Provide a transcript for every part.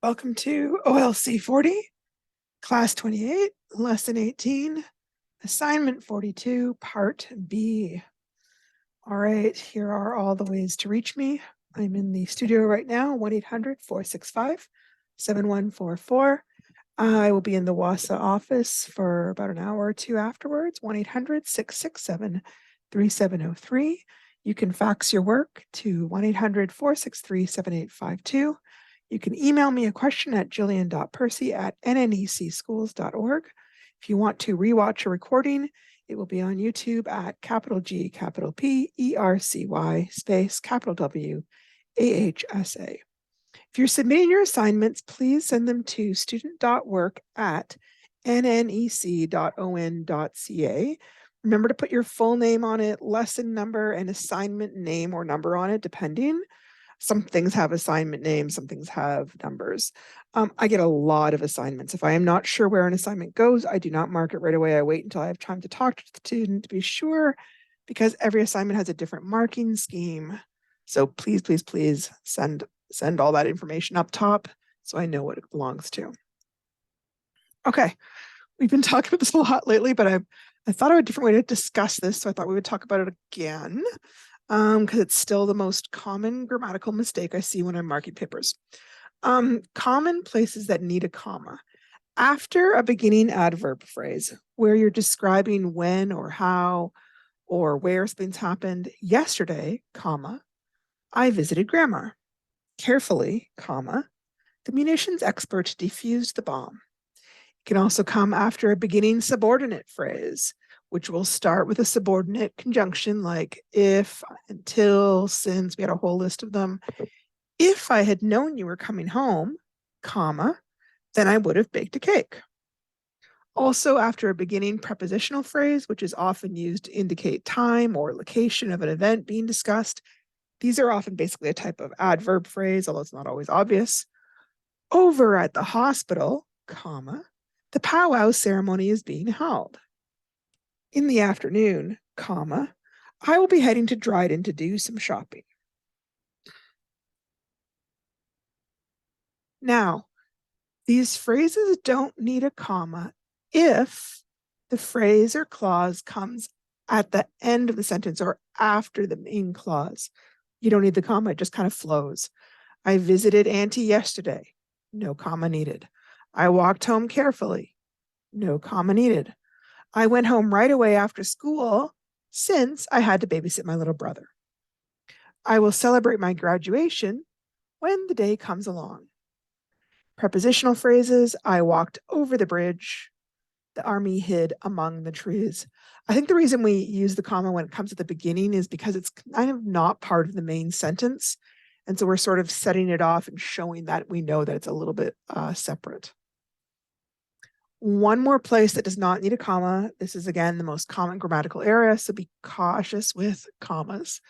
Welcome to OLC 40, Class 28, Lesson 18, Assignment 42, Part B. All right, here are all the ways to reach me. I'm in the studio right now, 1-800-465-7144. I will be in the WASA office for about an hour or two afterwards, 1-800-667-3703. You can fax your work to 1-800-463-7852. You can email me a question at jillian.percy@nnecschools.org. If you want to rewatch a recording, it will be on YouTube at capital G, capital P, ERCY, space, capital W, AHSA. If you're submitting your assignments, please send them to student.work@nnec.on.ca. Remember to put your full name on it, lesson number, and assignment name or number on it, depending. Some things have assignment names, some things have numbers. I get a lot of assignments. If I am not sure where an assignment goes, I do not mark it right away. I wait until I have time to talk to the student to be sure, because every assignment has a different marking scheme. So please, please, please send all that information up top so I know what it belongs to. Okay, we've been talking about this a lot lately, but I thought of a different way to discuss this, so I thought we would talk about it again. Because it's still the most common grammatical mistake I see when I'm marking papers. Common places that need a comma. After a beginning adverb phrase where you're describing when or how or where things happened. Yesterday, comma, I visited grandma. Carefully, comma, the munitions expert defused the bomb. It can also come after a beginning subordinate phrase, which will start with a subordinate conjunction like if, until, since. We had a whole list of them. If I had known you were coming home, comma, then I would have baked a cake. Also after a beginning prepositional phrase, which is often used to indicate time or location of an event being discussed. These are often basically a type of adverb phrase, although it's not always obvious. Over at the hospital, comma, the powwow ceremony is being held. In the afternoon, comma, I will be heading to Dryden to do some shopping. Now, these phrases don't need a comma if the phrase or clause comes at the end of the sentence or after the main clause. You don't need the comma, it just kind of flows. I visited Auntie yesterday. No comma needed. I walked home carefully. No comma needed. I went home right away after school since I had to babysit my little brother. I will celebrate my graduation when the day comes along. Prepositional phrases, I walked over the bridge. The army hid among the trees. I think the reason we use the comma when it comes at the beginning is because it's kind of not part of the main sentence. And so we're sort of setting it off and showing that we know that it's a little bit separate. One more place that does not need a comma. This is, again, the most common grammatical error, so be cautious with commas.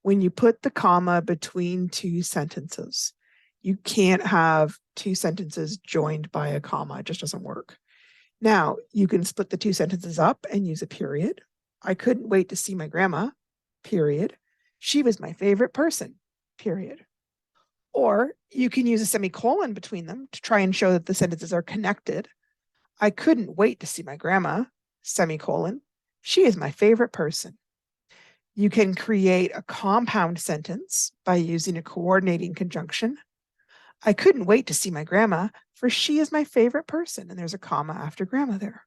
When you put the comma between two sentences, you can't have two sentences joined by a comma. It just doesn't work. Now, you can split the two sentences up and use a period. I couldn't wait to see my grandma, period. She was my favorite person, period. Or you can use a semicolon between them to try and show that the sentences are connected. I couldn't wait to see my grandma, semicolon. She is my favorite person. You can create a compound sentence by using a coordinating conjunction. I couldn't wait to see my grandma, for she is my favorite person. And there's a comma after grandma there.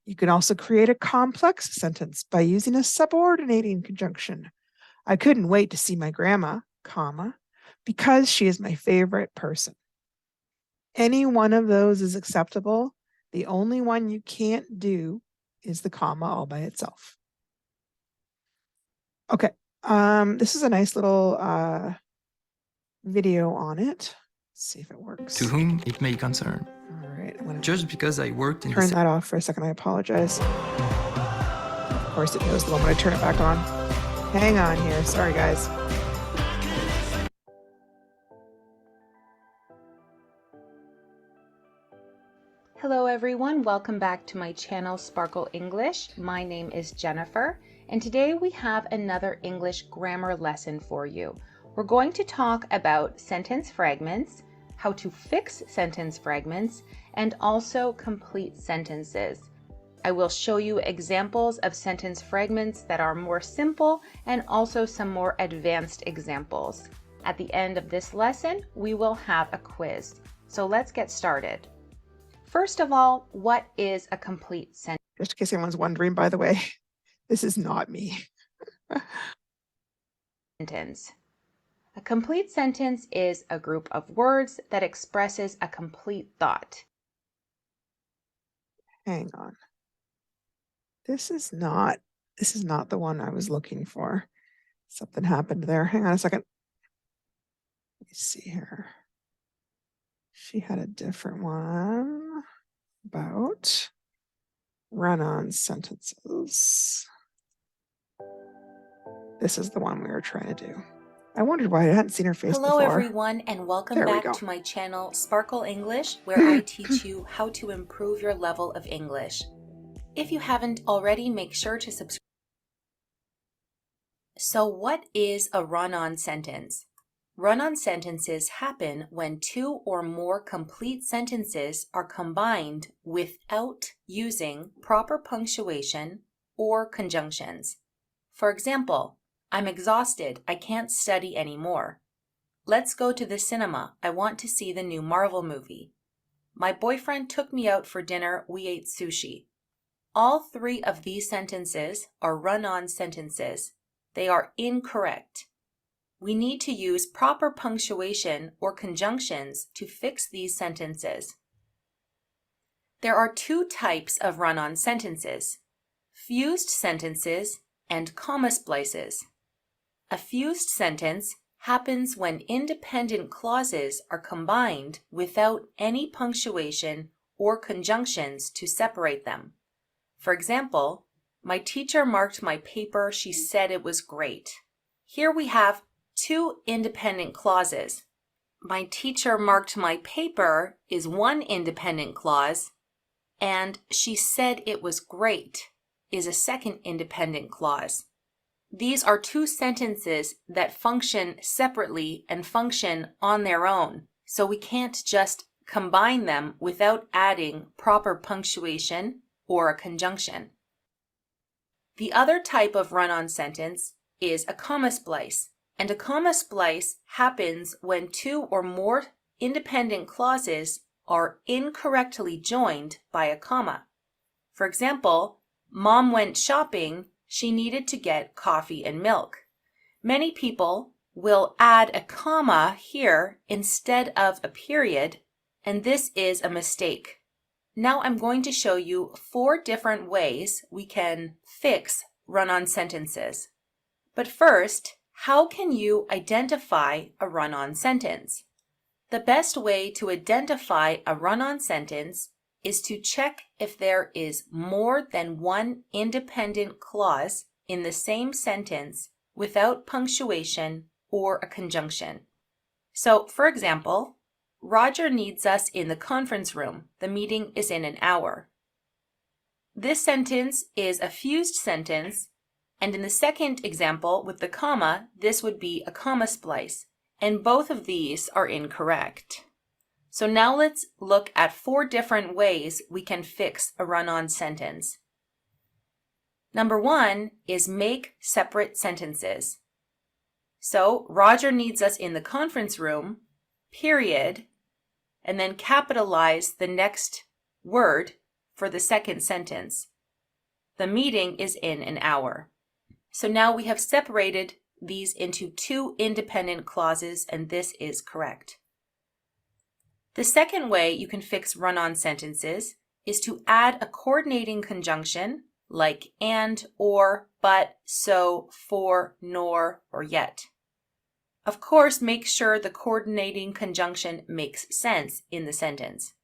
You can also create a complex sentence by using a subordinating conjunction. I couldn't wait to see my grandma, comma, because she is my favorite person. Any one of those is acceptable. The only one you can't do is the comma all by itself. Okay, this is a nice little video on it. Let's see if it works. To whom it may concern. All right, I'm gonna just because I worked in turn that off for a second. I apologize. Of course, it knows the moment I turn it back on. Hang on here. Sorry, guys. Hello everyone, welcome back to my channel Sparkle English. My name is Jennifer and today we have another English grammar lesson for you. We're going to talk about sentence fragments, how to fix sentence fragments, and also complete sentences. I will show you examples of sentence fragments that are more simple and also some more advanced examples. At the end of this lesson, we will have a quiz. So let's get started. First of all, what is a complete sentence? Just in case anyone's wondering, by the way, this is not me. A complete sentence is a group of words that expresses a complete thought. Hang on. This is not the one I was looking for. Something happened there. Hang on a second. Let me see here. She had a different one about run-on sentences. This is the one we were trying to do. I wondered why I hadn't seen her face Hello before. everyone, and welcome There we back go. to my channel Sparkle English, where I teach you how to improve your level of English. If you haven't already, make sure to subscribe. So what is a run-on sentence? Run-on sentences happen when two or more complete sentences are combined without using proper punctuation or conjunctions. For example, I'm exhausted, I can't study anymore. Let's go to the cinema, I want to see the new Marvel movie. My boyfriend took me out for dinner, we ate sushi. All three of these sentences are run-on sentences. They are incorrect. We need to use proper punctuation or conjunctions to fix these sentences. There are two types of run-on sentences: fused sentences and comma splices. A fused sentence happens when independent clauses are combined without any punctuation or conjunctions to separate them. For example, my teacher marked my paper, she said it was great. Here we have two independent clauses. My teacher marked my paper is one independent clause, and she said it was great is a second independent clause. These are two sentences that function separately and function on their own, so we can't just combine them without adding proper punctuation or a conjunction. The other type of run-on sentence is a comma splice, and a comma splice happens when two or more independent clauses are incorrectly joined by a comma. For example, Mom went shopping, she needed to get coffee and milk. Many people will add a comma here instead of a period, and this is a mistake. Now I'm going to show you 4 different ways we can fix run-on sentences. But first, how can you identify a run-on sentence? The best way to identify a run-on sentence is to check if there is more than one independent clause in the same sentence without punctuation or a conjunction. So, for example, Roger needs us in the conference room. The meeting is in an hour. This sentence is a fused sentence, and in the second example with the comma, this would be a comma splice, and both of these are incorrect. So now let's look at 4 different ways we can fix a run-on sentence. Number 1 is make separate sentences. So Roger needs us in the conference room, period, and then capitalize the next word for the second sentence. The meeting is in an hour. So now we have separated these into 2 independent clauses, and this is correct. The second way you can fix run-on sentences is to add a coordinating conjunction like and, or, but, so, for, nor, or yet. Of course, make sure the coordinating conjunction makes sense in the sentence.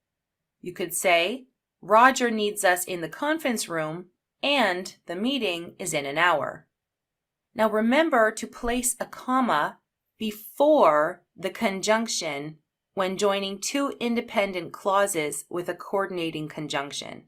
You could say, Roger needs us in the conference room and the meeting is in an hour. Now remember to place a comma before the conjunction when joining 2 independent clauses with a coordinating conjunction.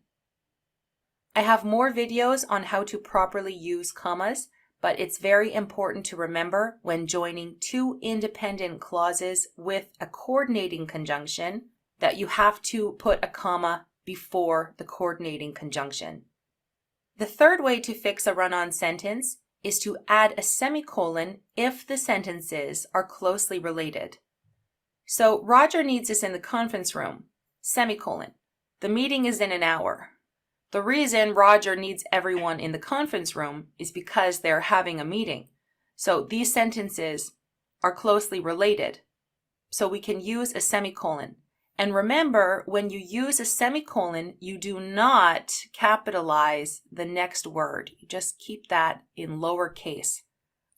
I have more videos on how to properly use commas, but it's very important to remember when joining two independent clauses with a coordinating conjunction that you have to put a comma before the coordinating conjunction. The third way to fix a run-on sentence is to add a semicolon if the sentences are closely related. So Roger needs us in the conference room, semicolon. The meeting is in an hour. The reason Roger needs everyone in the conference room is because they're having a meeting. So these sentences are closely related. So we can use a semicolon. And remember, when you use a semicolon, you do not capitalize the next word. You just keep that in lowercase,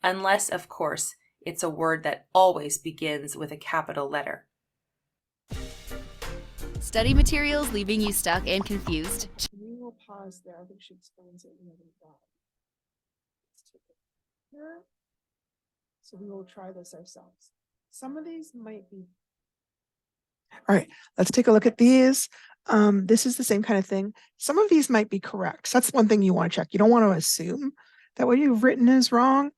unless, of course, it's a word that always begins with a capital letter. Study materials leaving you stuck and confused? We will pause there. I think she explains it in another dot. Let's take it here. So we will try this ourselves. Some of these might be. All right, let's take a look at these. This is the same kind of thing. Some of these might be correct. So that's one thing you want to check. You don't want to assume that what you've written is wrong.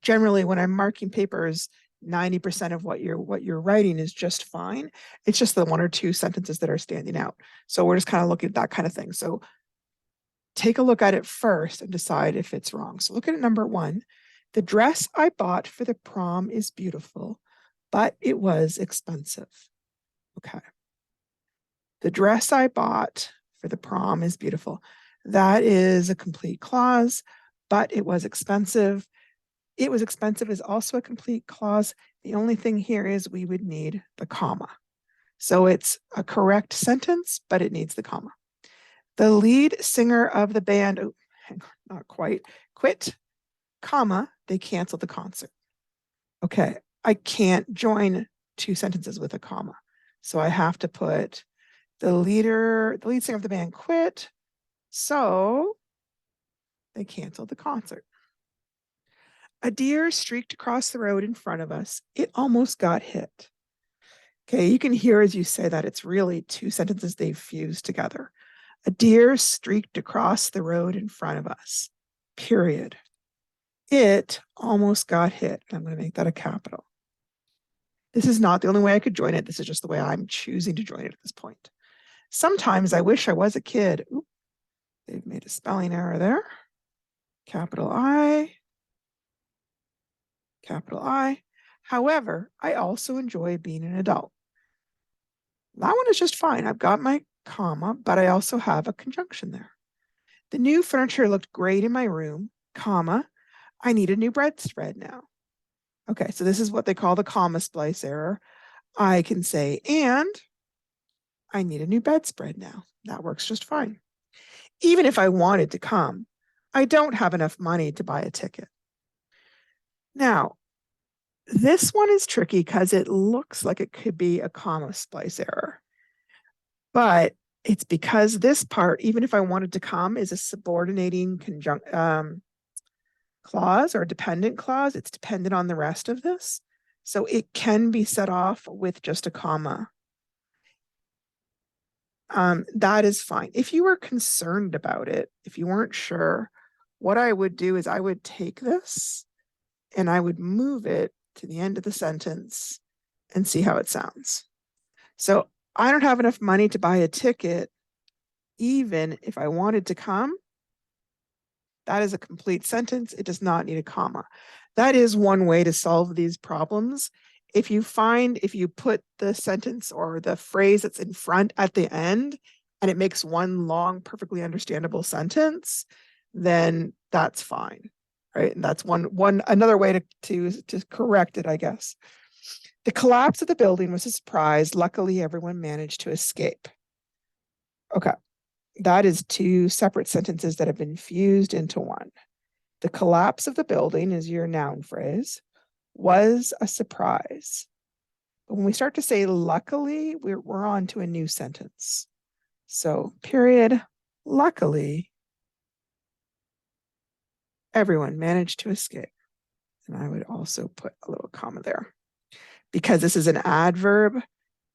Generally, when I'm marking papers, 90% of what you're writing is just fine. It's just the one or two sentences that are standing out. So we're just kind of looking at that kind of thing. So take a look at it first and decide if it's wrong. So look at number 1. The dress I bought for the prom is beautiful, but it was expensive. Okay. The dress I bought for the prom is beautiful. That is a complete clause, but it was expensive. It was expensive is also a complete clause. The only thing here is we would need the comma. So it's a correct sentence, but it needs the comma. The lead singer of the band, oh, not quite, quit, comma, they canceled the concert. Okay, I can't join two sentences with a comma. So I have to put the lead singer of the band quit, so they canceled the concert. A deer streaked across the road in front of us. It almost got hit. Okay, you can hear as you say that it's really two sentences they've fused together. A deer streaked across the road in front of us, period. It almost got hit. I'm going to make that a capital. This is not the only way I could join it. This is just the way I'm choosing to join it at this point. Sometimes I wish I was a kid. Oop, they've made a spelling error there. Capital I. Capital I. However, I also enjoy being an adult. That one is just fine. I've got my comma, but I also have a conjunction there. The new furniture looked great in my room, comma, I need a new bedspread now. Okay, so this is what they call the comma splice error. I can say, and I need a new bedspread now. That works just fine. Even if I wanted to come, I don't have enough money to buy a ticket. Now, this one is tricky because it looks like it could be a comma splice error. But it's because this part, even if I wanted to come, is a subordinating clause or dependent clause. It's dependent on the rest of this. So it can be set off with just a comma. That is fine. If you were concerned about it, if you weren't sure, what I would do is I would take this and I would move it to the end of the sentence and see how it sounds. So I don't have enough money to buy a ticket, even if I wanted to come. That is a complete sentence. It does not need a comma. That is one way to solve these problems. If you put the sentence or the phrase that's in front at the end and it makes one long, perfectly understandable sentence, then that's fine, right? And that's another way to correct it, I guess. The collapse of the building was a surprise. Luckily, everyone managed to escape. Okay, that is two separate sentences that have been fused into one. The collapse of the building is your noun phrase, was a surprise. But when we start to say luckily, we're on to a new sentence. So, period, luckily, everyone managed to escape. And I would also put a little comma there because this is an adverb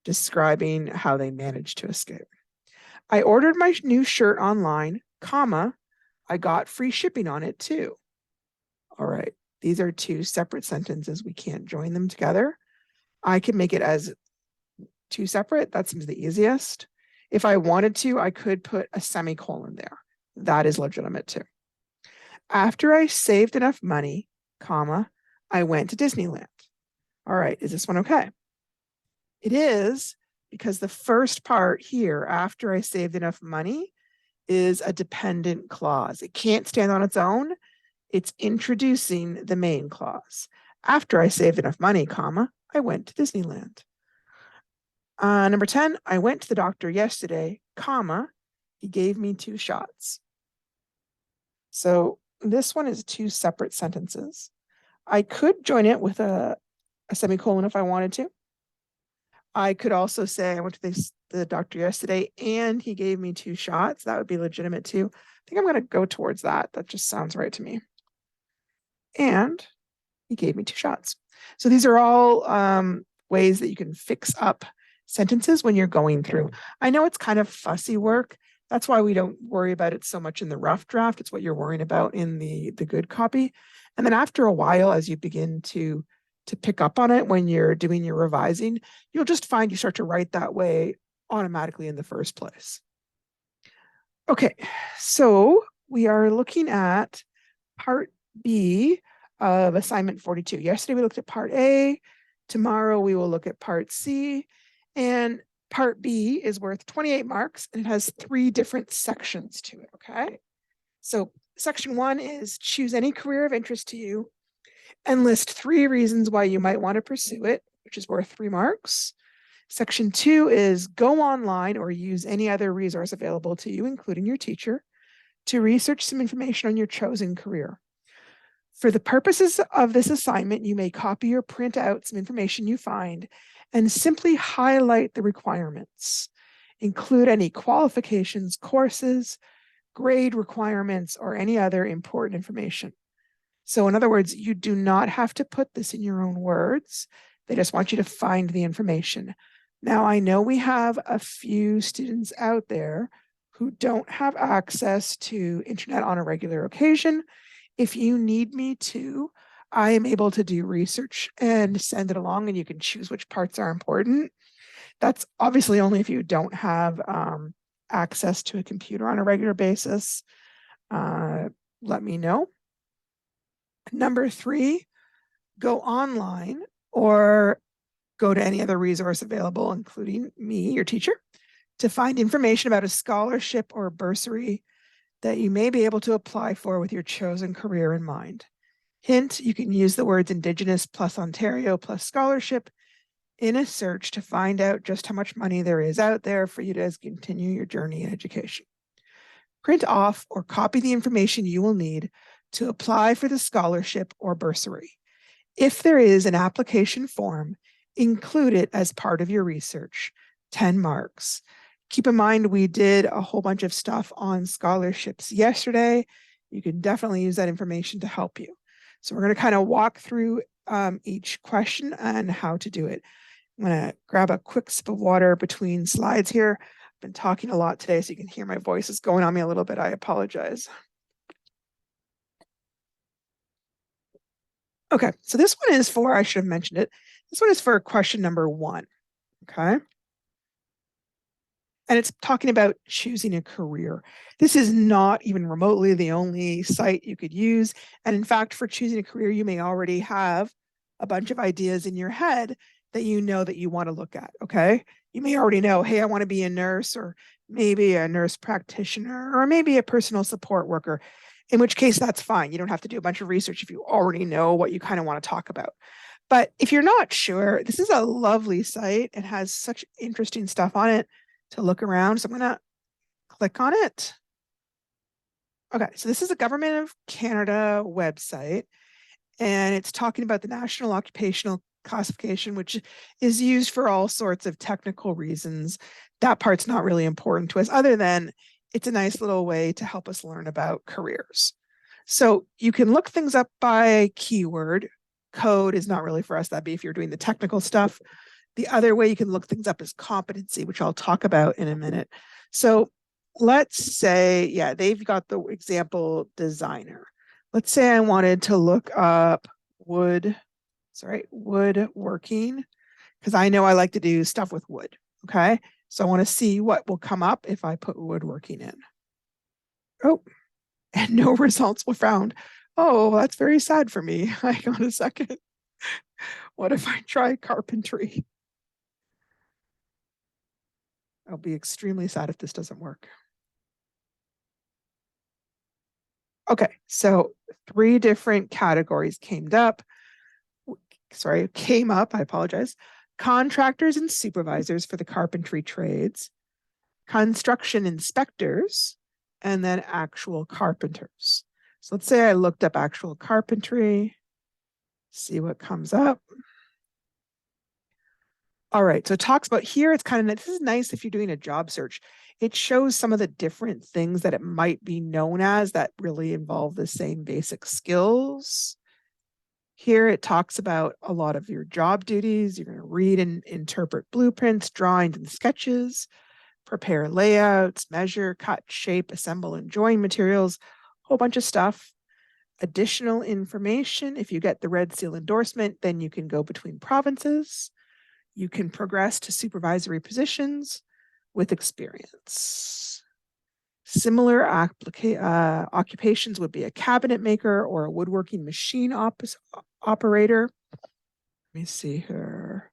describing how they managed to escape. I ordered my new shirt online, comma, I got free shipping on it too. All right, these are two separate sentences. We can't join them together. I can make it as two separate. That seems the easiest. If I wanted to, I could put a semicolon there. That is legitimate too. After I saved enough money, comma, I went to Disneyland. All right, is this one okay? It is, because the first part here, after I saved enough money, is a dependent clause. It can't stand on its own. It's introducing the main clause. After I saved enough money, comma, I went to Disneyland. Number 10, I went to the doctor yesterday, comma, he gave me 2 shots. So this one is 2 separate sentences. I could join it with a semicolon if I wanted to. I could also say I went to the doctor yesterday and he gave me 2 shots. That would be legitimate too. I think I'm going to go towards that. That just sounds right to me. And he gave me 2 shots. So these are all ways that you can fix up sentences when you're going through. I know it's kind of fussy work. That's why we don't worry about it so much in the rough draft. It's what you're worrying about in the good copy. And then after a while, as you begin to pick up on it when you're doing your revising, you'll just find you start to write that way automatically in the first place. Okay, so we are looking at part B of assignment 42. Yesterday we looked at part A. Tomorrow we will look at part C. And part B is worth 28 marks and it has 3 different sections to it, okay? So section 1 is choose any career of interest to you and list 3 reasons why you might want to pursue it, which is worth 3 marks. Section 2 is go online or use any other resource available to you, including your teacher, to research some information on your chosen career. For the purposes of this assignment, you may copy or print out some information you find and simply highlight the requirements. Include any qualifications, courses, grade requirements, or any other important information. So in other words, you do not have to put this in your own words. They just want you to find the information. Now, I know we have a few students out there who don't have access to internet on a regular occasion. If you need me to, I am able to do research and send it along, and you can choose which parts are important. That's obviously only if you don't have access to a computer on a regular basis. Let me know. Number 3, go online or go to any other resource available, including me, your teacher, to find information about a scholarship or bursary that you may be able to apply for with your chosen career in mind. Hint, you can use the words Indigenous plus Ontario plus scholarship in a search to find out just how much money there is out there for you to continue your journey in education. Print off or copy the information you will need to apply for the scholarship or bursary. If there is an application form, include it as part of your research, 10 marks. Keep in mind, we did a whole bunch of stuff on scholarships yesterday. You can definitely use that information to help you. So we're going to kind of walk through each question and how to do it. I'm going to grab a quick sip of water between slides here. I've been talking a lot today, so you can hear my voice is going on me a little bit. I apologize. Okay, so this one is for, I should have mentioned it. This one is for question number 1, okay? And it's talking about choosing a career. This is not even remotely the only site you could use. And in fact, for choosing a career, you may already have a bunch of ideas in your head that you know that you want to look at, okay? You may already know, hey, I want to be a nurse, or maybe a nurse practitioner, or maybe a personal support worker, in which case that's fine. You don't have to do a bunch of research if you already know what you kind of want to talk about. But if you're not sure, this is a lovely site. It has such interesting stuff on it to look around. So I'm going to click on it. Okay, so this is a Government of Canada website, and it's talking about the National Occupational Classification, which is used for all sorts of technical reasons. That part's not really important to us, other than it's a nice little way to help us learn about careers. So you can look things up by keyword. Code is not really for us. That'd be if you're doing the technical stuff. The other way you can look things up is competency, which I'll talk about in a minute. So let's say, yeah, they've got the example designer. Let's say I wanted to look up woodworking, because I know I like to do stuff with wood. Okay. So I want to see what will come up if I put woodworking in. Oh, and no results were found. Oh, that's very sad for me. Hang on a second. What if I try carpentry? I'll be extremely sad if this doesn't work. Okay, so 3 different categories came up. I apologize. Contractors and supervisors for the carpentry trades, construction inspectors, and then actual carpenters. So let's say I looked up actual carpentry, see what comes up. All right, so it talks about here, it's kind of, this is nice if you're doing a job search. It shows some of the different things that it might be known as that really involve the same basic skills. Here it talks about a lot of your job duties. You're going to read and interpret blueprints, drawings, and sketches, prepare layouts, measure, cut, shape, assemble, and join materials, a whole bunch of stuff. Additional information, if you get the Red Seal endorsement, then you can go between provinces. You can progress to supervisory positions with experience. Similar occupations would be a cabinet maker or a woodworking machine operator. Let me see here.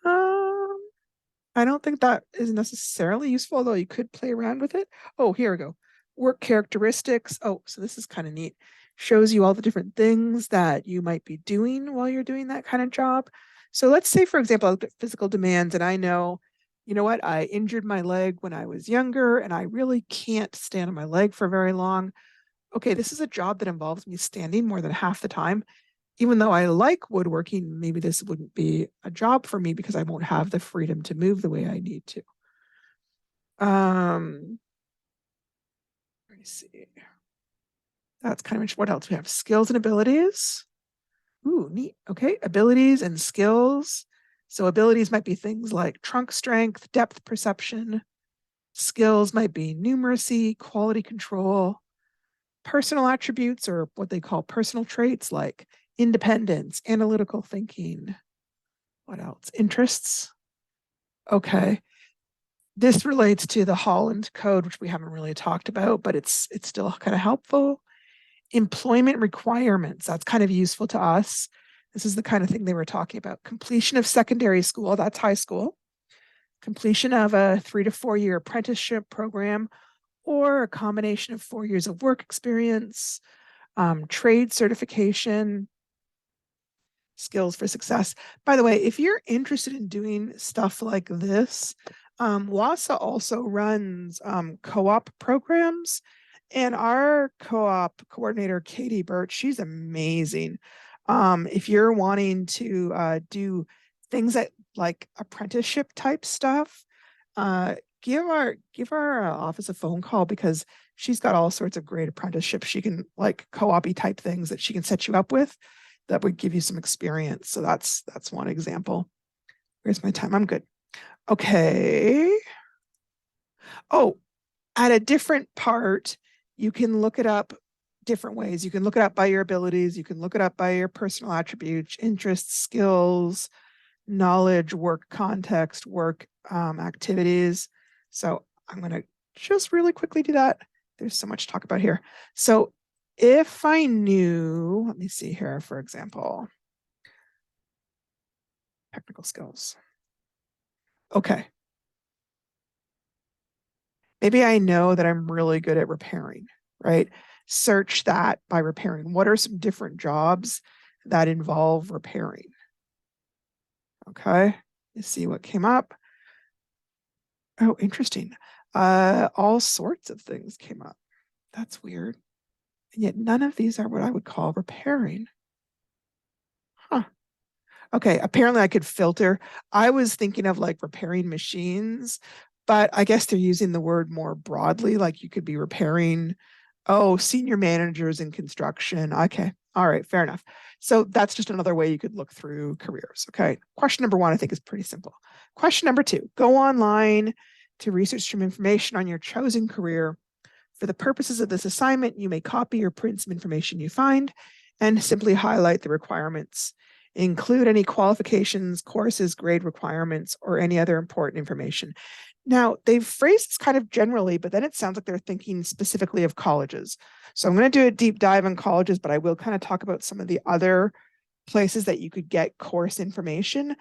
I don't think that is necessarily useful, although you could play around with it. Oh, here we go. Work characteristics. Oh, so this is kind of neat. Shows you all the different things that you might be doing while you're doing that kind of job. So let's say, for example, I looked at physical demands and I know, you know what, I injured my leg when I was younger and I really can't stand on my leg for very long. Okay, this is a job that involves me standing more than half the time. Even though I like woodworking, maybe this wouldn't be a job for me because I won't have the freedom to move the way I need to. Let me see. That's kind of what else we have. Skills and abilities. Ooh, neat. Okay, abilities and skills. So abilities might be things like trunk strength, depth perception. Skills might be numeracy, quality control. Personal attributes, or what they call personal traits, like independence, analytical thinking. What else? Interests. Okay. This relates to the Holland Code, which we haven't really talked about, but it's still kind of helpful. Employment requirements, that's kind of useful to us. This is the kind of thing they were talking about. Completion of secondary school, that's high school. Completion of a 3 to 4 year apprenticeship program, or a combination of 4 years of work experience, trade certification, skills for success. By the way, if you're interested in doing stuff like this, WASA also runs co-op programs. And our co-op coordinator, Katie Burt, she's amazing. If you're wanting to do things that like apprenticeship type stuff, give our office a phone call, because she's got all sorts of great apprenticeships. She can, like, co-op-y type things that she can set you up with that would give you some experience. So that's one example. Where's my time? I'm good. Okay. Oh, at a different part, you can look it up different ways. You can look it up by your abilities. You can look it up by your personal attributes, interests, skills, knowledge, work context, work activities. So I'm going to just really quickly do that. There's so much to talk about here. So if I knew, let me see here, for example, technical skills. Okay. Maybe I know that I'm really good at repairing, right? Search that by repairing. What are some different jobs that involve repairing? Okay, you see what came up. Oh, interesting. All sorts of things came up. That's weird. And yet none of these are what I would call repairing. Huh. Okay, apparently I could filter. I was thinking of like repairing machines, but I guess they're using the word more broadly. Like you could be repairing, oh, senior managers in construction. Okay, all right, fair enough. So that's just another way you could look through careers. Okay, question number 1, I think, is pretty simple. Question number 2, go online to research some information on your chosen career. For the purposes of this assignment, you may copy or print some information you find and simply highlight the requirements. Include any qualifications, courses, grade requirements, or any other important information. Now, they've phrased this kind of generally, but then it sounds like they're thinking specifically of colleges. So I'm going to do a deep dive on colleges, but I will kind of talk about some of the other places that you could get course information.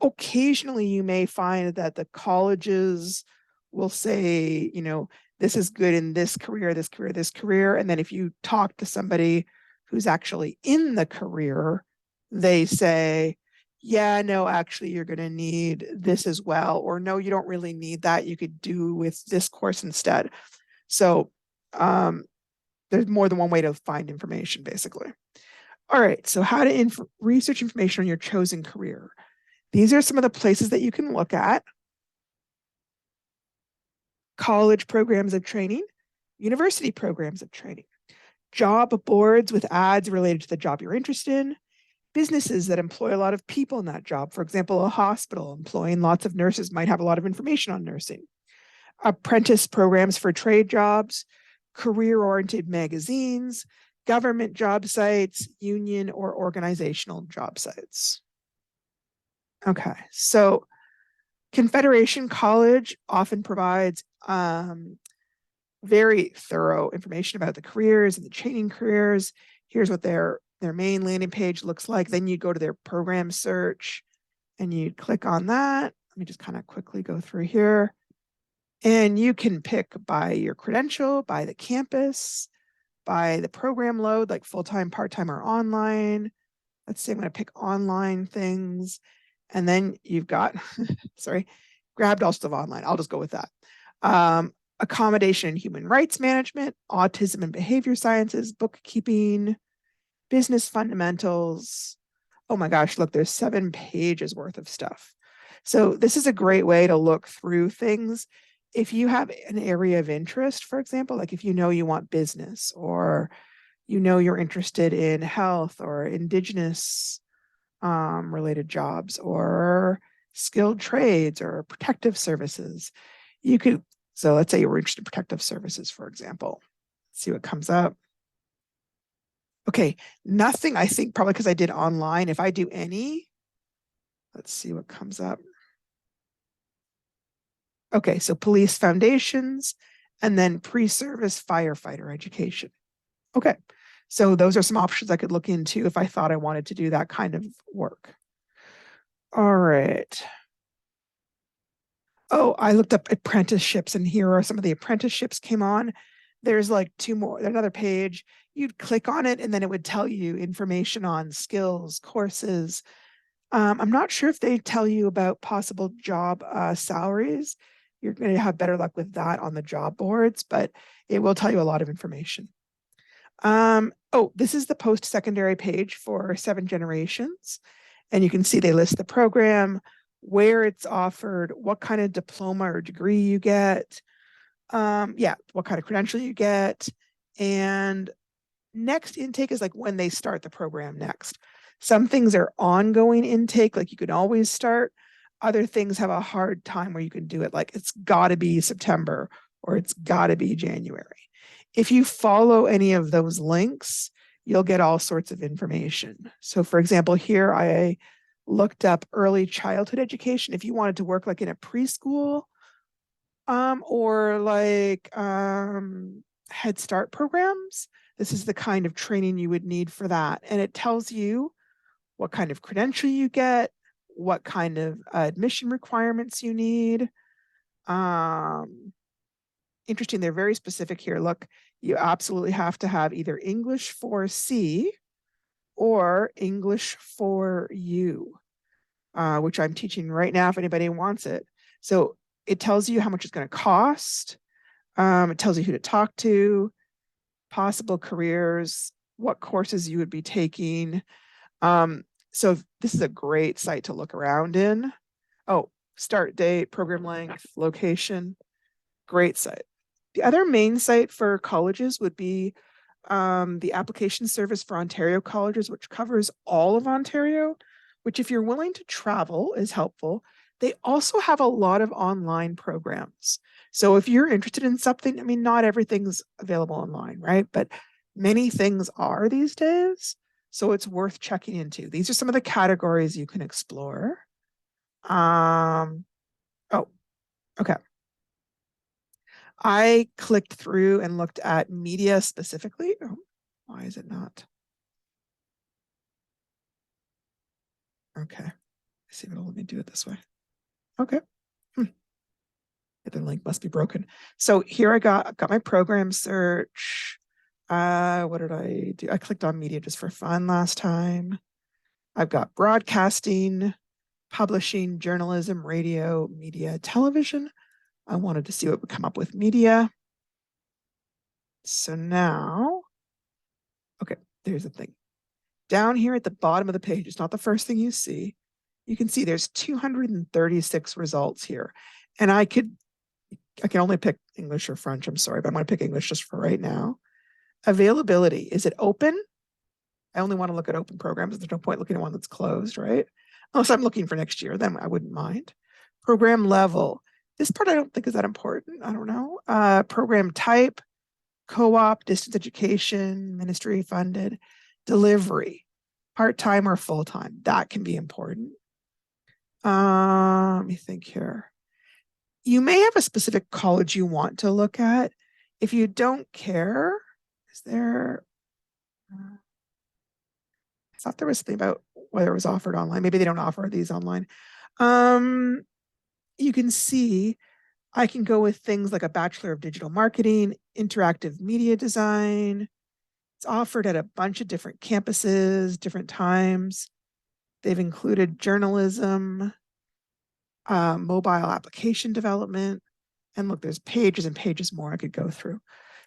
Occasionally, you may find that the colleges will say, you know, this is good in this career, this career, this career. And then if you talk to somebody who's actually in the career, they say, yeah, no, actually, you're going to need this as well. Or no, you don't really need that. You could do with this course instead. So there's more than one way to find information, basically. All right, so how to research information on your chosen career. These are some of the places that you can look at. College programs of training, university programs of training, job boards with ads related to the job you're interested in, businesses that employ a lot of people in that job. For example, a hospital employing lots of nurses might have a lot of information on nursing. Apprentice programs for trade jobs, career-oriented magazines, government job sites, union or organizational job sites. Okay, so Confederation College often provides very thorough information about the careers and the training careers. Here's what their main landing page looks like. Then you go to their program search and you click on that. Let me just kind of quickly go through here. And you can pick by your credential, by the campus, by the program load, like full-time, part-time, or online. Let's say I'm going to pick online things. And then you've got, sorry, grabbed all stuff online. I'll just go with that. Accommodation and human rights management, autism and behavior sciences, bookkeeping, business fundamentals. Oh my gosh, look, there's 7 pages worth of stuff. So this is a great way to look through things. If you have an area of interest, for example, like if you know you want business, or you know you're interested in health or indigenous related jobs, or skilled trades or protective services, you could, so let's say you were interested in protective services, for example. Let's see what comes up. Okay, nothing, I think probably because I did online. If I do any, let's see what comes up. Okay, so police foundations, and then pre-service firefighter education. Okay, so those are some options I could look into if I thought I wanted to do that kind of work. All right. Oh, I looked up apprenticeships, and here are some of the apprenticeships came on. There's like 2 more, another page. You'd click on it and then it would tell you information on skills, courses. I'm not sure if they tell you about possible job salaries. You're going to have better luck with that on the job boards, but it will tell you a lot of information. Oh, this is the post-secondary page for 7 Generations. And you can see they list the program, where it's offered, what kind of diploma or degree you get, yeah, what kind of credential you get. And next intake is like when they start the program next. Some things are ongoing intake, like you can always start. Other things have a hard time where you can do it, like it's got to be September or it's got to be January. If you follow any of those links, you'll get all sorts of information. So for example, here I looked up early childhood education. If you wanted to work like in a preschool or like Head Start programs, this is the kind of training you would need for that. And it tells you what kind of credential you get, what kind of admission requirements you need. Interesting, they're very specific here. Look, you absolutely have to have either English 4C or English 4U, which I'm teaching right now if anybody wants it. So it tells you how much it's going to cost. It tells you who to talk to, possible careers, what courses you would be taking. So this is a great site to look around in. Oh, start date, program length, location, great site. The other main site for colleges would be the application service for Ontario colleges, which covers all of Ontario, which if you're willing to travel is helpful. They also have a lot of online programs. So if you're interested in something, I mean, not everything's available online, right? But many things are these days. So it's worth checking into. These are some of the categories you can explore. Oh, okay. I clicked through and looked at media specifically. Oh, why is it not? Okay. I see if it'll let me do it this way. Okay. The link must be broken. So here I got my program search. What did I do? I clicked on media just for fun last time. I've got broadcasting, publishing, journalism, radio, media, television. I wanted to see what would come up with media. So now, okay, there's the thing. Down here at the bottom of the page, it's not the first thing you see. You can see there's 236 results here. And I can only pick English or French, I'm sorry, but I'm going to pick English just for right now. Availability, is it open? I only want to look at open programs. There's no point looking at one that's closed, right? Unless I'm looking for next year, then I wouldn't mind. Program level. This part I don't think is that important. I don't know. Program type, co-op, distance education, ministry funded, delivery, part-time or full-time. That can be important. Let me think here. You may have a specific college you want to look at. If you don't care, is there... I thought there was something about whether it was offered online. Maybe they don't offer these online. You can see I can go with things like a Bachelor of Digital Marketing, Interactive Media Design. It's offered at a bunch of different campuses, different times. They've included journalism, mobile application development, and look, there's pages and pages more I could go through.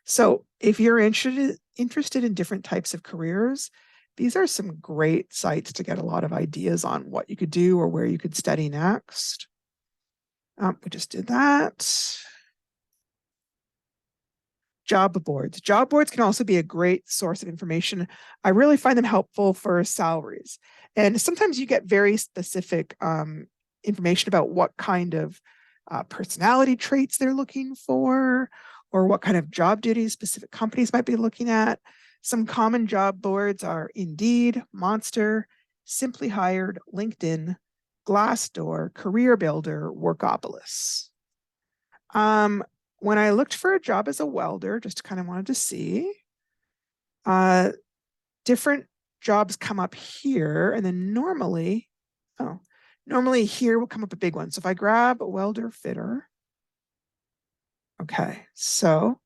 So if you're interested in different types of careers, these are some great sites to get a lot of ideas on what you could do or where you could study next. We just did that. Job boards. Job boards can also be a great source of information. I really find them helpful for salaries. And sometimes you get very specific information about what kind of personality traits they're looking for, or what kind of job duties specific companies might be looking at. Some common job boards are Indeed, Monster, Simply Hired, LinkedIn, Glassdoor, Career Builder, Workopolis. When I looked for a job as a welder, just kind of wanted to see, different jobs come up here, and then normally here will come up a big one. So if I grab a welder fitter, okay, so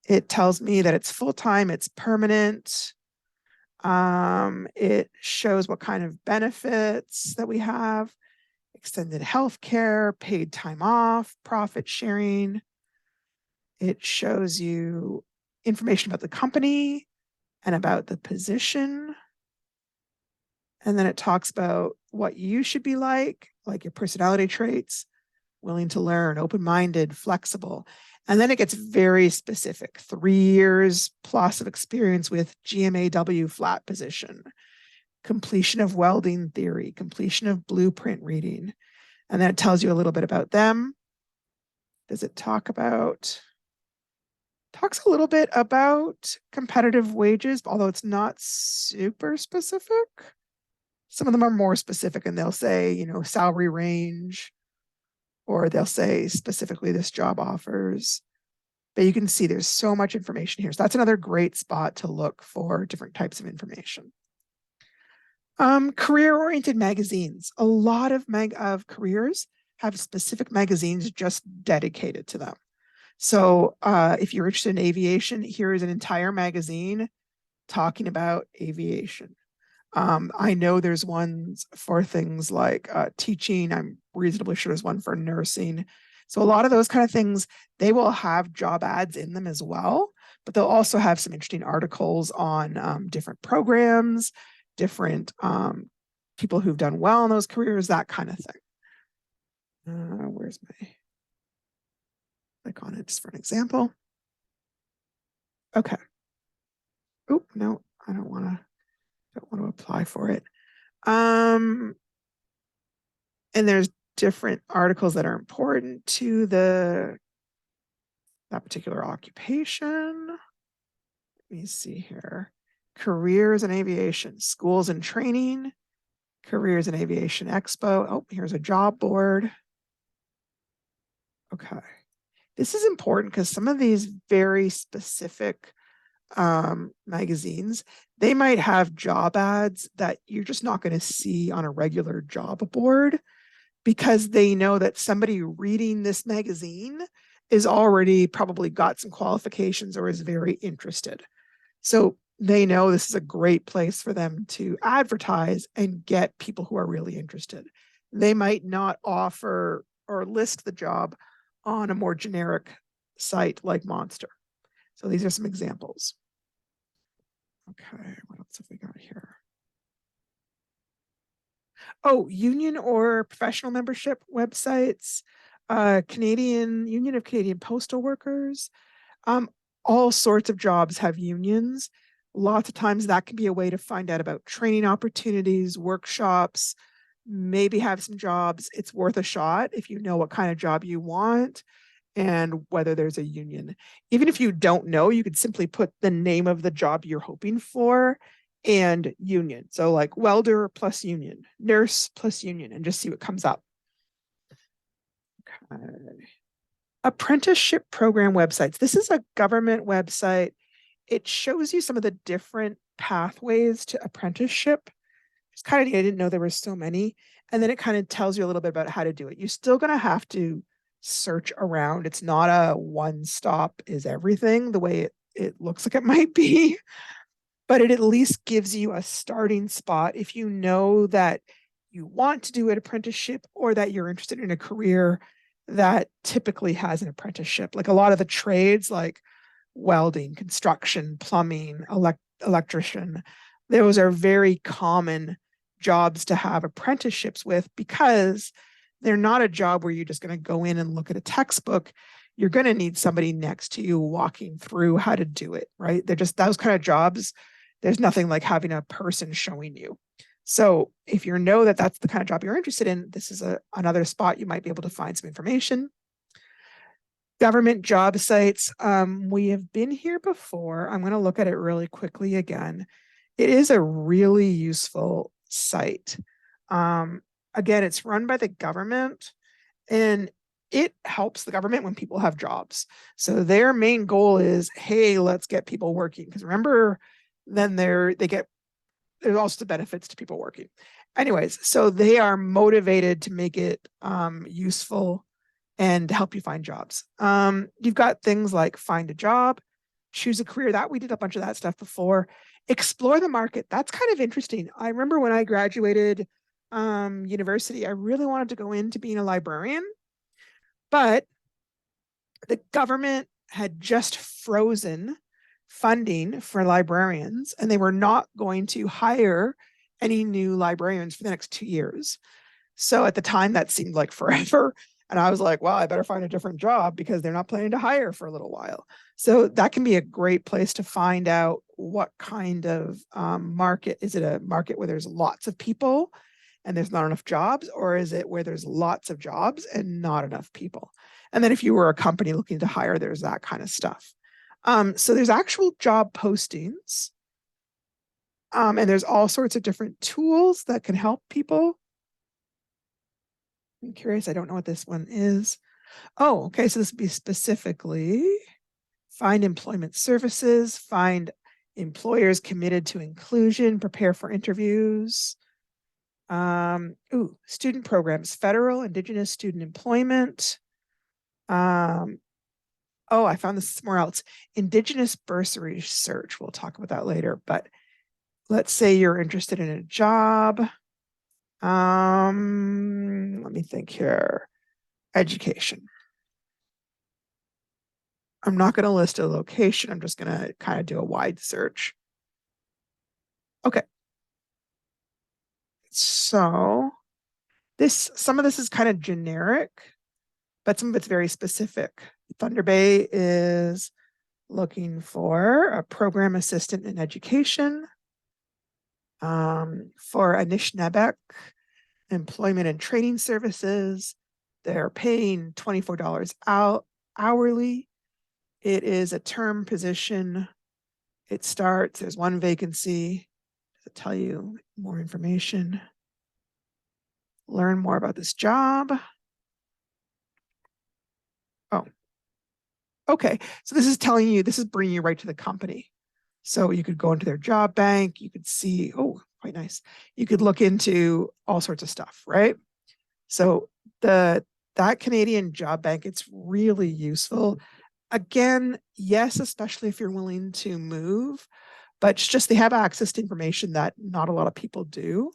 it tells me that it's full-time, it's permanent. It shows what kind of benefits that we have, extended health care, paid time off, profit sharing. It shows you information about the company and about the position. And then it talks about what you should be like your personality traits, willing to learn, open-minded, flexible. And then it gets very specific, 3 years plus of experience with GMAW flat position, completion of welding theory, completion of blueprint reading. And then it tells you a little bit about them. Does it talks a little bit about competitive wages, although it's not super specific. Some of them are more specific and they'll say, salary range, or they'll say specifically this job offers. But you can see there's so much information here. So that's another great spot to look for different types of information. Career-oriented magazines. A lot of careers have specific magazines just dedicated to them. So if you're interested in aviation, here is an entire magazine talking about aviation. I know there's ones for things like teaching. I'm reasonably sure there's one for nursing. So a lot of those kind of things, they will have job ads in them as well, but they'll also have some interesting articles on different programs, different people who've done well in those careers, that kind of thing. Where's my... Click on it just for an example. Okay. Oh, no, I don't want to apply for it. And there's different articles that are important to the that particular occupation. Let me see here. Careers in aviation, schools and training, careers in aviation expo. Oh, here's a job board. Okay. This is important because some of these very specific magazines, they might have job ads that you're just not going to see on a regular job board because they know that somebody reading this magazine is already probably got some qualifications or is very interested. So they know this is a great place for them to advertise and get people who are really interested. They might not offer or list the job on a more generic site like Monster. So these are some examples. Okay, what else have we got here? Oh, union or professional membership websites, Canadian Union of Canadian Postal Workers. All sorts of jobs have unions. Lots of times that can be a way to find out about training opportunities, workshops, maybe have some jobs. It's worth a shot if you know what kind of job you want and whether there's a union. Even if you don't know, you could simply put the name of the job you're hoping for and union. So like welder plus union, nurse plus union, and just see what comes up. Okay. Apprenticeship program websites. This is a government website. It shows you some of the different pathways to apprenticeship. It's kind of neat. I didn't know there were so many. And then it kind of tells you a little bit about how to do it. You're still going to have to search around. It's not a one stop is everything the way it looks like it might be, but it at least gives you a starting spot if you know that you want to do an apprenticeship or that you're interested in a career that typically has an apprenticeship. Like a lot of the trades like welding, construction, plumbing, electrician, those are very common jobs to have apprenticeships with because they're not a job where you're just going to go in and look at a textbook. You're going to need somebody next to you walking through how to do it, right? They're just those kind of jobs. There's nothing like having a person showing you. So if you know that that's the kind of job you're interested in, this is another spot you might be able to find some information. Government job sites. We have been here before. I'm going to look at it really quickly again. It is a really useful site. Again, it's run by the government and it helps the government when people have jobs. So their main goal is, hey, let's get people working. Because remember, then there's also the benefits to people working. Anyways, so they are motivated to make it useful and help you find jobs. You've got things like find a job, choose a career. That we did a bunch of that stuff before. Explore the market. That's kind of interesting. I remember when I graduated university, I really wanted to go into being a librarian, but the government had just frozen funding for librarians and they were not going to hire any new librarians for the next 2 years. So at the time that seemed like forever. And I was like, well, I better find a different job because they're not planning to hire for a little while. So that can be a great place to find out what kind of market. Is it a market where there's lots of people and there's not enough jobs? Or is it where there's lots of jobs and not enough people? And then if you were a company looking to hire, there's that kind of stuff. So there's actual job postings. And there's all sorts of different tools that can help people. I'm curious, I don't know what this one is. Oh, okay, so this would be specifically find employment services, find employers committed to inclusion, prepare for interviews. Student programs, federal, Indigenous student employment. Oh, I found this somewhere else. Indigenous bursary search. We'll talk about that later, but let's say you're interested in a job. Let me think here. Education. I'm not going to list a location. I'm just going to kind of do a wide search. Okay. So some of this is kind of generic, but some of it's very specific. Thunder Bay is looking for a program assistant in education. For Anishinaabeg Employment and Training Services, they're paying $24 hourly. It is a term position. It starts, there's one vacancy. Does it tell you more information? Learn more about this job. Oh, okay. So this is telling you, this is bringing you right to the company. So you could go into their job bank. You could see, oh, quite nice. You could look into all sorts of stuff, right? So that Canadian job bank, it's really useful. Again, yes, especially if you're willing to move, but it's just they have access to information that not a lot of people do.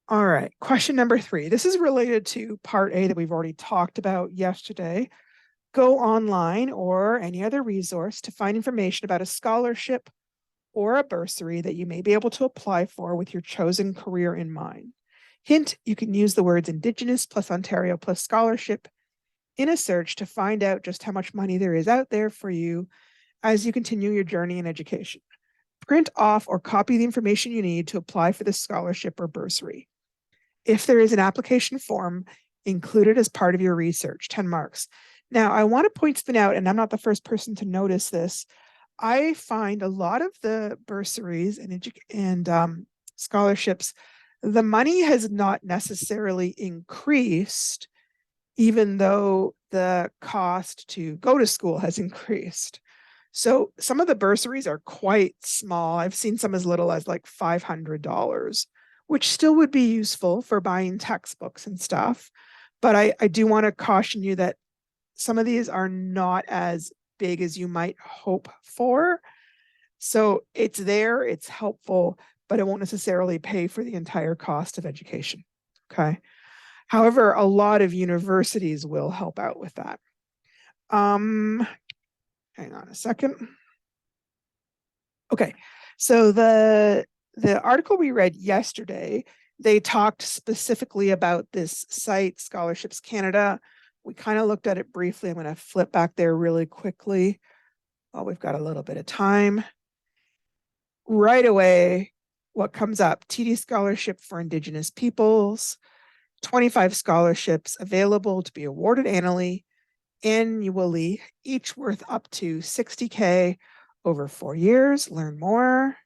All right, question number 3. This is related to part A that we've already talked about yesterday. Go online or any other resource to find information about a scholarship or a bursary that you may be able to apply for with your chosen career in mind. Hint, you can use the words Indigenous plus Ontario plus scholarship in a search to find out just how much money there is out there for you as you continue your journey in education. Print off or copy the information you need to apply for the scholarship or bursary. If there is an application form, include it as part of your research, 10 marks. Now, I want to point something out, and I'm not the first person to notice this. I find a lot of the bursaries and scholarships, the money has not necessarily increased, even though the cost to go to school has increased. So some of the bursaries are quite small. I've seen some as little as like $500, which still would be useful for buying textbooks and stuff. But I do want to caution you that some of these are not as big as you might hope for. So it's there, it's helpful, but it won't necessarily pay for the entire cost of education. Okay. However, a lot of universities will help out with that. Hang on a second. Okay, so the article we read yesterday, they talked specifically about this site, Scholarships Canada. We kind of looked at it briefly. I'm going to flip back there really quickly. Oh, we've got a little bit of time. Right away, what comes up? TD Scholarship for Indigenous Peoples, 25 scholarships available to be awarded annually, each worth up to $60K over 4 years. Learn more.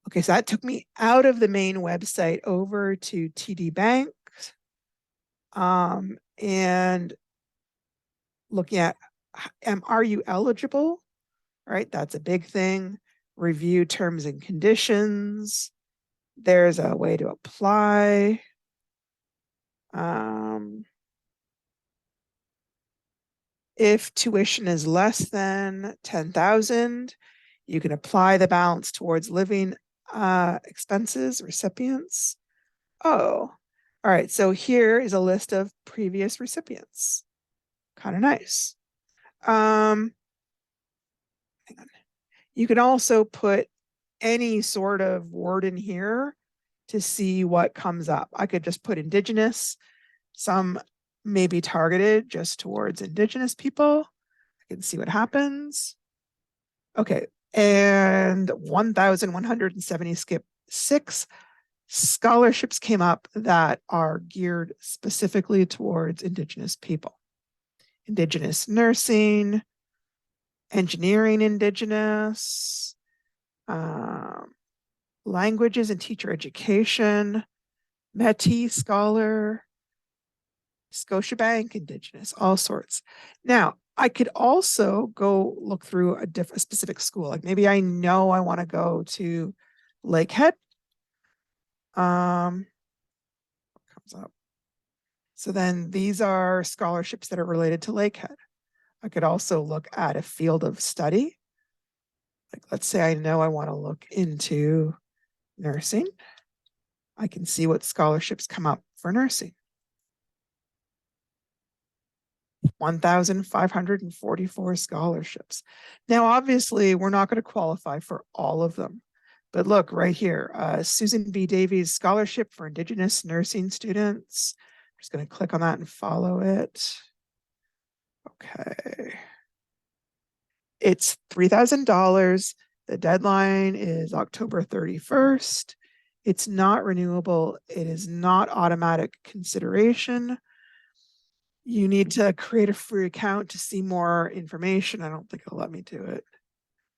Okay, so that took me out of the main website over to TD Bank. And looking at, are you eligible? Right, that's a big thing. Review terms and conditions. There's a way to apply. If tuition is less than $10,000, you can apply the balance towards living expenses, recipients. Oh, all right. So here is a list of previous recipients. Kind of nice. Hang on. You can also put any sort of word in here to see what comes up. I could just put Indigenous. Some may be targeted just towards Indigenous people. I can see what happens. Okay, and 1,176 scholarships came up that are geared specifically towards Indigenous people. Indigenous nursing, engineering Indigenous, languages and teacher education, Métis scholar, Scotiabank Indigenous, all sorts. Now, I could also go look through a specific school. Like maybe I know I want to go to Lakehead. What comes up? So then these are scholarships that are related to Lakehead. I could also look at a field of study. Like let's say I know I want to look into nursing. I can see what scholarships come up for nursing. 1,544 scholarships. Now, obviously, we're not going to qualify for all of them. But look right here, Susan B. Davies Scholarship for Indigenous Nursing Students. I'm just going to click on that and follow it. Okay. It's $3,000. The deadline is October 31st. It's not renewable. It is not automatic consideration. You need to create a free account to see more information. I don't think it'll let me do it.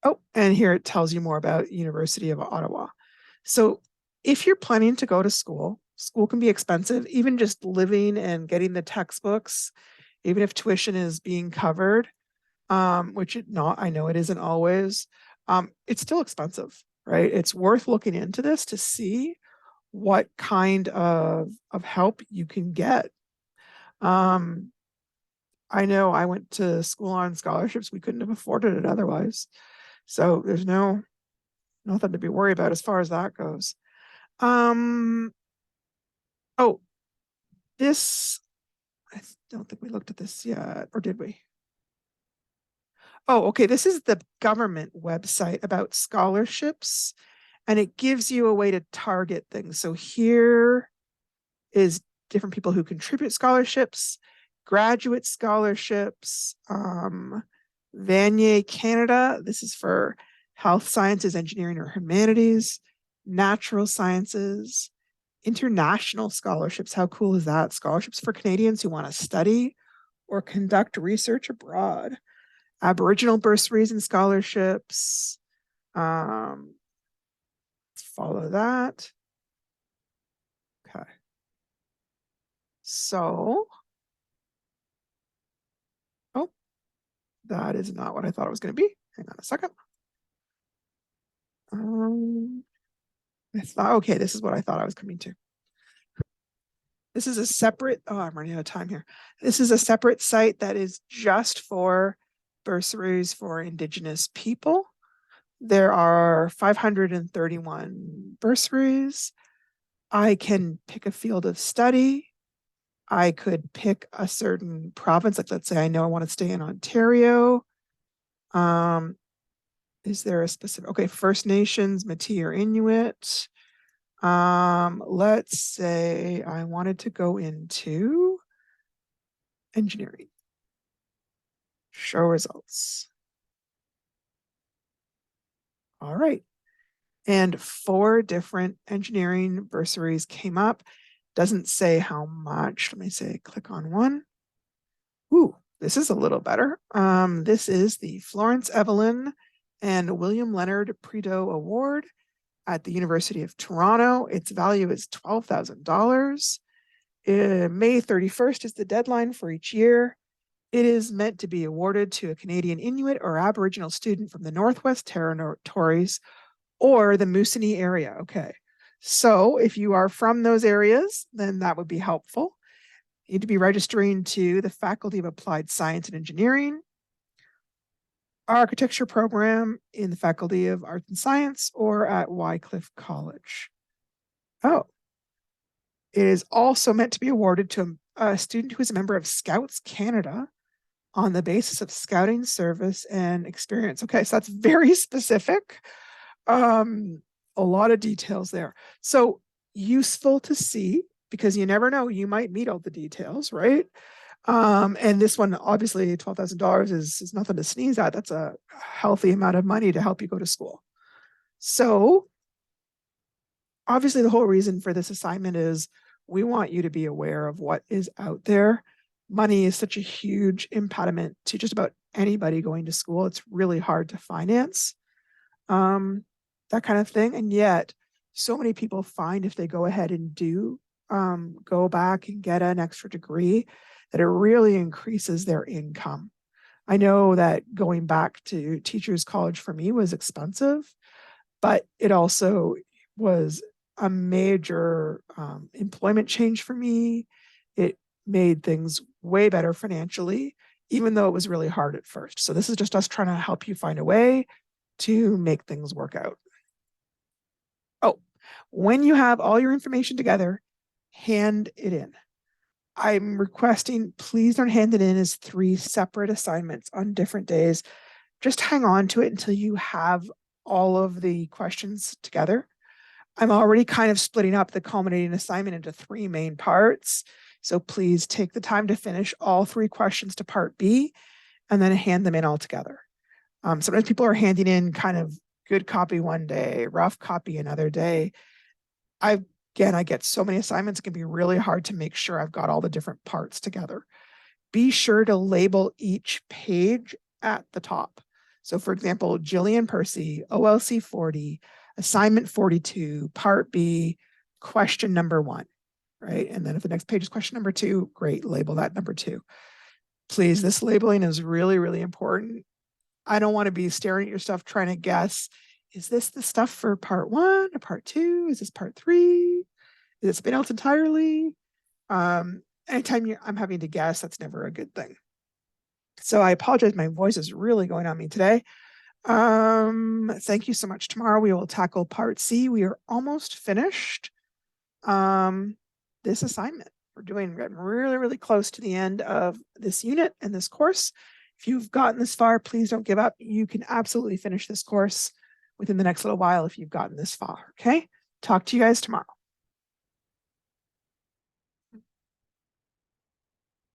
Oh, and here it tells you more about University of Ottawa. So if you're planning to go to school, school can be expensive, even just living and getting the textbooks, even if tuition is being covered, which I know it isn't always, it's still expensive, right? It's worth looking into this to see what kind of help you can get. I know I went to school on scholarships. We couldn't have afforded it otherwise. So there's nothing to be worried about as far as that goes. Oh, this, I don't think we looked at this yet, or did we? Oh, okay. This is the government website about scholarships, and it gives you a way to target things. So here is different people who contribute scholarships, graduate scholarships, Vanier Canada. This is for health sciences, engineering, or humanities, natural sciences, international scholarships. How cool is that? Scholarships for Canadians who want to study or conduct research abroad. Aboriginal bursaries and scholarships. Follow that. Okay. So, oh, that is not what I thought it was going to be. Hang on a second. I thought, okay, this is what I thought I was coming to. This is a separate, oh, I'm running out of time here. This is a separate site that is just for bursaries for Indigenous people. There are 531 bursaries. I can pick a field of study. I could pick a certain province, like let's say I know I want to stay in Ontario. Is there a specific, okay, First Nations, Métis or Inuit. Let's say I wanted to go into engineering. Show results. All right. And 4 different engineering bursaries came up. Doesn't say how much. Let me say, click on one. Ooh, this is a little better. This is the Florence Evelyn and William Leonard Prideaux Award at the University of Toronto. Its value is $12,000. May 31st is the deadline for each year. It is meant to be awarded to a Canadian Inuit or Aboriginal student from the Northwest Territories or the Moosonee area. Okay. So if you are from those areas, then that would be helpful. You need to be registering to the Faculty of Applied Science and Engineering, architecture program in the Faculty of Arts and Science, or at Wycliffe College. Oh, it is also meant to be awarded to a student who is a member of Scouts Canada on the basis of scouting service and experience. Okay, so that's very specific. A lot of details there. So useful to see, because you never know, you might meet all the details, right? And this one, obviously $12,000 is nothing to sneeze at. That's a healthy amount of money to help you go to school. So obviously the whole reason for this assignment is we want you to be aware of what is out there. Money is such a huge impediment to just about anybody going to school. It's really hard to finance that kind of thing. And yet so many people find if they go ahead and do go back and get an extra degree, that it really increases their income. I know that going back to teachers college for me was expensive, but it also was a major employment change for me. It made things way better financially, even though it was really hard at first. So this is just us trying to help you find a way to make things work out. Oh, when you have all your information together, hand it in. I'm requesting, please don't hand it in as 3 separate assignments on different days. Just hang on to it until you have all of the questions together. I'm already kind of splitting up the culminating assignment into 3 main parts. So please take the time to finish all 3 questions to part B and then hand them in all together. Sometimes people are handing in kind of good copy one day, rough copy another day. I get so many assignments, it can be really hard to make sure I've got all the different parts together. be sure to label each page at the top. So for example, Jillian Percy, OLC 40, assignment 42, part B, question number 1, right? And then if the next page is question number 2, great, label that number 2. Please, this labeling is really, really important. I don't want to be staring at your stuff trying to guess, is this the stuff for part 1 or part 2? Is this part 3? Is it something else entirely? Anytime I'm having to guess, that's never a good thing. So I apologize. My voice is really going on me today. Thank you so much. Tomorrow we will tackle part C. We are almost finished this assignment. We're getting really, really close to the end of this unit and this course. If you've gotten this far, please don't give up. You can absolutely finish this course within the next little while if you've gotten this far. Okay. Talk to you guys tomorrow.